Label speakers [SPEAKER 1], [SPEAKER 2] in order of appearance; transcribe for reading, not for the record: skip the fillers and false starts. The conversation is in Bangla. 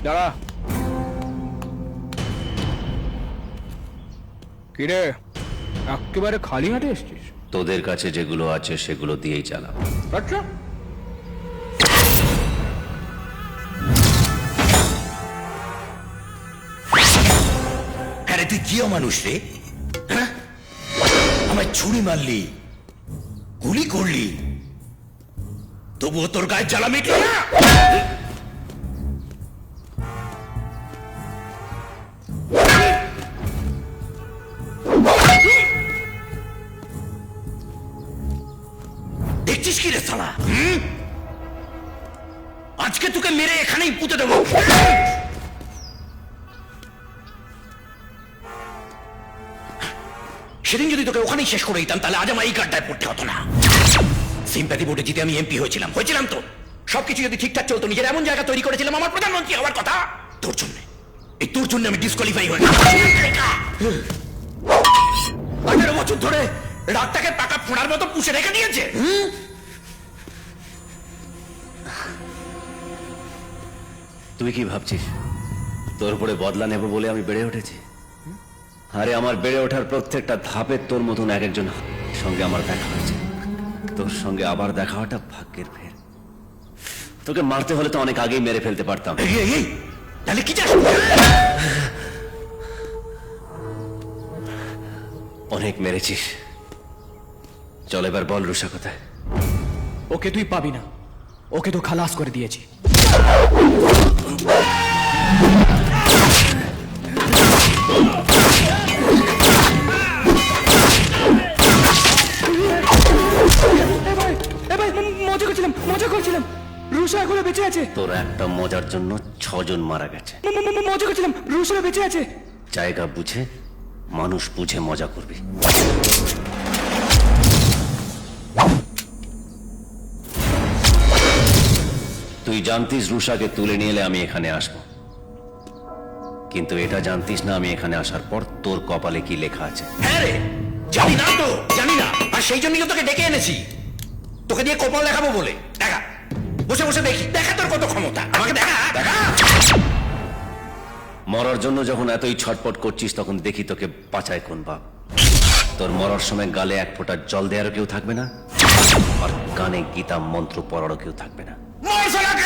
[SPEAKER 1] দাঁড়া। কিরে, একেবারে খালি হাতে এসছিস?
[SPEAKER 2] তোদের কাছে যেগুলো আছে সেগুলো দিয়েই চালা।
[SPEAKER 1] আচ্ছা,
[SPEAKER 3] আরে তুই কি মানুষ রে? হ্যাঁ, আমায় ছুরি মারলি, গুলি করলি, তবুও তোর গায়ে জ্বালা মিটল না? দেখছিস কি রে শালা? আজকে তোকে মেরে এখানেই পুঁতে দেবো। সেদিন যদি তোকে ওখানেই শেষ করে দিতাম তাহলে আজ আমার এই কার্ডটায় পড়তে হতো না। সিম্প্যাথি ভোটে জিতে আমি এমপি হয়েছিলাম তো। সবকিছু যদি ঠিকঠাক চলতো, নিজের এমন জায়গা তৈরি করেছিলাম আমার প্রধানমন্ত্রী হওয়ার কথা। তোর জন্য, এই তোর জন্য আমি ডিসকোয়ালিফাই হয়ে 18 বছর ধরে রাতটাকে পাকা ফোড়ার মতো পুষে রেখে দিয়েছে।
[SPEAKER 2] তুই কি ভাবছিস তোর উপরে বদলা নেব বলে আমি বেড়ে উঠেছি? আরে আমার বেড়ে ওঠার প্রত্যেকটা ধাপে তোর মতন এক একজন সঙ্গে আমার দেখা হয়েছে। তোর সঙ্গে আবার দেখা হওয়াটা ভাগ্যের ফের। তোকে মারতে হলে তো অনেক আগেই মেরে ফেলতে পারতাম।
[SPEAKER 3] তাহলে কি চাস?
[SPEAKER 2] অনেক মেরেছিস, চল এবার বল রুষা কোথায়?
[SPEAKER 1] ওকে তুই পাবি না, ওকে তো খালাস করে দিয়েছি। মজা করছিলাম, রুষা এখনো বেঁচে আছে।
[SPEAKER 2] তোর একটা মজার জন্য 6 জন মারা গেছে।
[SPEAKER 1] মজা করছিলাম, রুষা বেঁচে আছে।
[SPEAKER 2] জায়গা বুঝে মানুষ বুঝে মজা করবি। তুই জানতিস রুষাকে তুলে নিয়ে এলে আমি এখানে আসব, কিন্তু এটা জানতিস না আমি এখানে আসার পর তোর কপালে কি লেখা আছে।
[SPEAKER 3] হ্যাঁ রে, জানি না তো, জানি না। আর সেই জন্যই তো তোকে ডেকে এনেছি, তোকে দিয়ে কপাল দেখাবো বলে। দেখা, বসে বসে দেখি, দেখা তোর কত ক্ষমতা। আমাকে দেখা দেখা।
[SPEAKER 2] মরার জন্য যখন এতই ছটপট করছিস তখন দেখি তোকে বাঁচায় কোন বাপ। তোর মরার সময় গালে এক ফোঁটা জল দেওয়ারও কেউ থাকবে না, আর কানে গীতা মন্ত্র পড়ারও কেউ থাকবে না।
[SPEAKER 3] মর শালাকে!